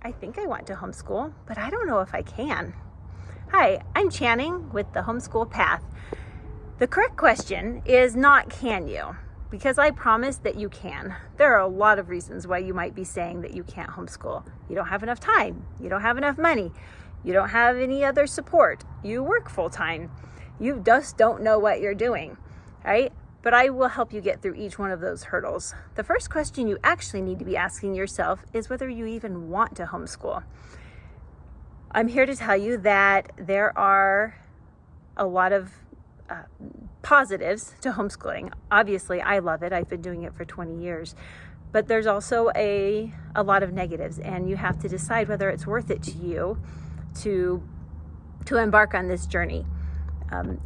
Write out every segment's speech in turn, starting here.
I think I want to homeschool, but I don't know if I can. Hi, I'm Channing with the Homeschool Path. The correct question is not can you, because I promise that you can. There are a lot of reasons why you might be saying that you can't homeschool. You don't have enough time. You don't have enough money. You don't have any other support. You work full time. You just don't know what you're doing, right? But I will help you get through each one of those hurdles. The first question you actually need to be asking yourself is whether you even want to homeschool. I'm here to tell you that there are a lot of positives to homeschooling. Obviously, I love it. I've been doing it for 20 years. But there's also a lot of negatives, and you have to decide whether it's worth it to you to embark on this journey.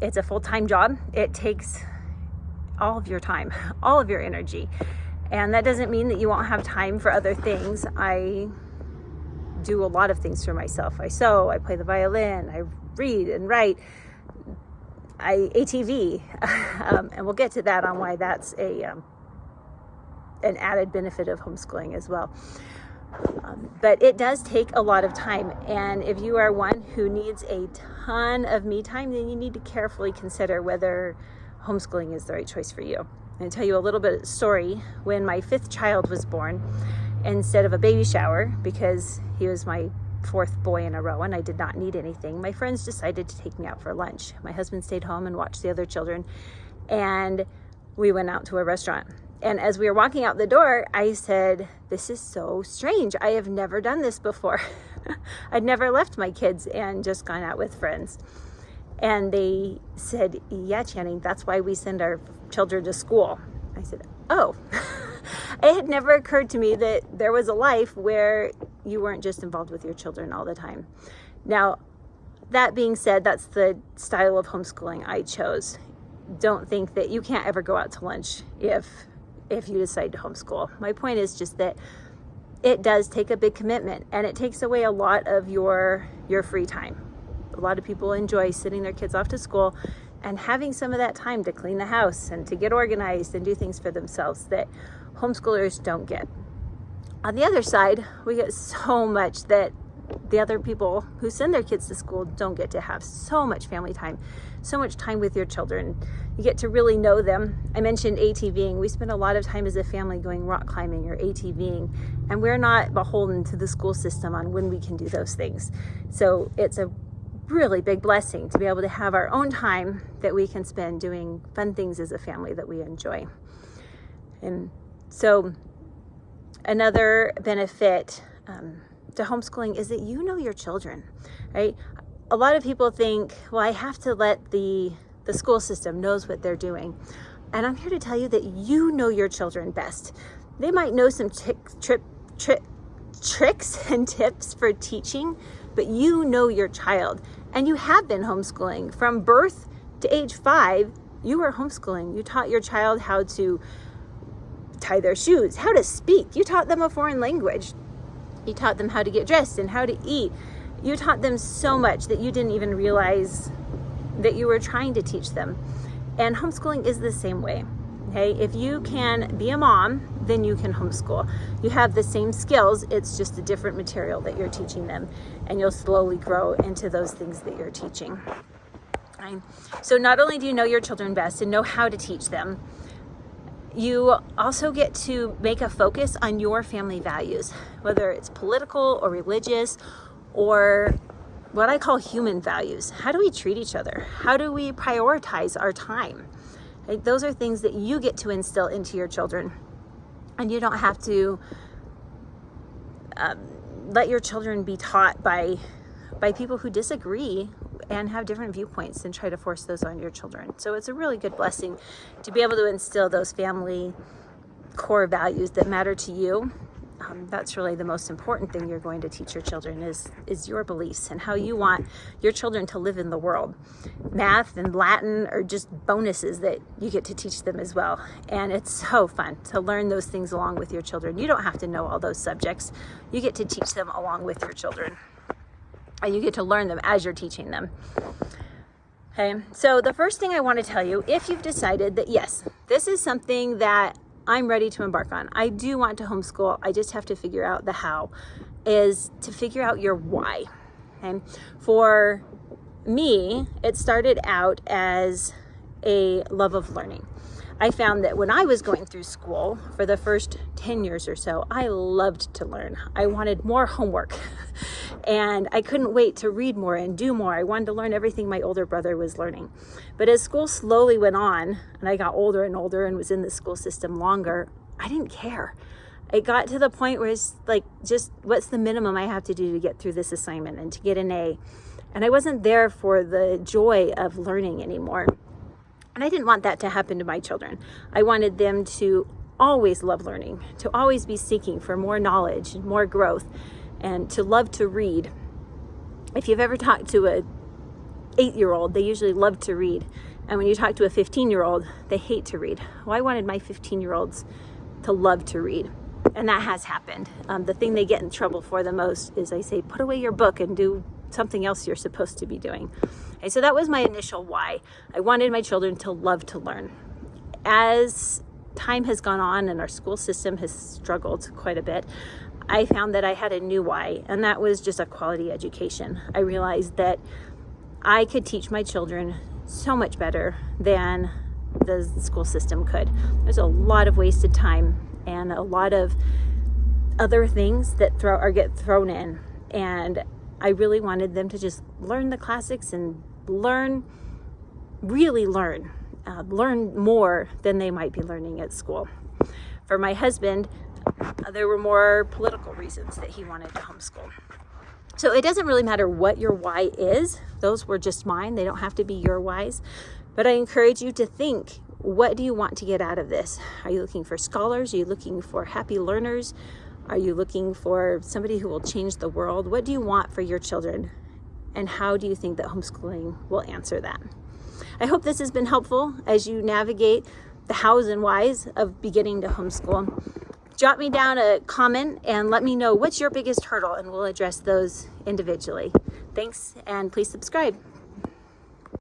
It's a full-time job. It takes all of your time, all of your energy. And that doesn't mean that you won't have time for other things. I do a lot of things for myself. I sew, I play the violin, I read and write, I ATV, and we'll get to that on why that's an added benefit of homeschooling as well. But it does take a lot of time, and if you are one who needs a ton of me time, then you need to carefully consider whether homeschooling is the right choice for you. I'm going to tell you a little bit of a story. When my 5th child was born, instead of a baby shower, because he was my 4th boy in a row and I did not need anything, my friends decided to take me out for lunch. My husband stayed home and watched the other children, and we went out to a restaurant. And as we were walking out the door, I said, "This is so strange. I have never done this before." I'd never left my kids and just gone out with friends. And they said, "Yeah, Channing, that's why we send our children to school." I said, "Oh." It had never occurred to me that there was a life where you weren't just involved with your children all the time. Now, that being said, that's the style of homeschooling I chose. Don't think that you can't ever go out to lunch if you decide to homeschool. My point is just that it does take a big commitment, and it takes away a lot of your free time. A lot of people enjoy sending their kids off to school and having some of that time to clean the house and to get organized and do things for themselves that homeschoolers don't get. On the other side, we get so much that the other people who send their kids to school don't get to have. So much family time, so much time with your children. You get to really know them. I mentioned ATVing. We spend a lot of time as a family going rock climbing or ATVing, and we're not beholden to the school system on when we can do those things. So it's a really big blessing to be able to have our own time that we can spend doing fun things as a family that we enjoy. And so another benefit to homeschooling is that you know your children, right? A lot of people think, well, I have to let the school system knows what they're doing. And I'm here to tell you that you know your children best. They might know some tricks and tips for teaching, but you know your child. And you have been homeschooling. From birth to age 5, you were homeschooling. You taught your child how to tie their shoes, how to speak. You taught them a foreign language. You taught them how to get dressed and how to eat. You taught them so much that you didn't even realize that you were trying to teach them. And homeschooling is the same way. Okay, if you can be a mom, then you can homeschool. You have the same skills, it's just a different material that you're teaching them, and you'll slowly grow into those things that you're teaching. Right? So not only do you know your children best and know how to teach them, you also get to make a focus on your family values, whether it's political or religious or what I call human values. How do we treat each other? How do we prioritize our time? Right? Those are things that you get to instill into your children, and you don't have to let your children be taught by people who disagree and have different viewpoints and try to force those on your children. So it's a really good blessing to be able to instill those family core values that matter to you. That's really the most important thing you're going to teach your children is your beliefs and how you want your children to live in the world. Math and Latin are just bonuses that you get to teach them as well. And it's so fun to learn those things along with your children. You don't have to know all those subjects. You get to teach them along with your children. And you get to learn them as you're teaching them. Okay, so the first thing I want to tell you, if you've decided that yes, this is something that I'm ready to embark on. I do want to homeschool. I just have to figure out the how. is to figure out your why. And for me, it started out as a love of learning. I found that when I was going through school for the first 10 years or so, I loved to learn. I wanted more homework and I couldn't wait to read more and do more. I wanted to learn everything my older brother was learning. But as school slowly went on and I got older and older and was in the school system longer, I didn't care. It got to the point where it's like, just what's the minimum I have to do to get through this assignment and to get an A? And I wasn't there for the joy of learning anymore. And I didn't want that to happen to my children. I wanted them to always love learning, to always be seeking for more knowledge and more growth, and to love to read. If you've ever talked to a 8-year-old, they usually love to read. And when you talk to a 15-year-old, they hate to read. Well, I wanted my 15-year-olds to love to read. And that has happened. The thing they get in trouble for the most is I say, put away your book and do something else you're supposed to be doing. And so that was my initial why. I wanted my children to love to learn. As time has gone on and our school system has struggled quite a bit, I found that I had a new why, and that was just a quality education. I realized that I could teach my children so much better than the school system could. There's a lot of wasted time and a lot of other things that get thrown in, and I really wanted them to just learn the classics and really learn more than they might be learning at school. For my husband, there were more political reasons that he wanted to homeschool. So it doesn't really matter what your why is. Those were just mine. They don't have to be your whys. But I encourage you to think, what do you want to get out of this? Are you looking for scholars? Are you looking for happy learners? Are you looking for somebody who will change the world? What do you want for your children? And how do you think that homeschooling will answer that? I hope this has been helpful as you navigate the hows and whys of beginning to homeschool. Drop me down a comment and let me know what's your biggest hurdle, and we'll address those individually. Thanks, and please subscribe.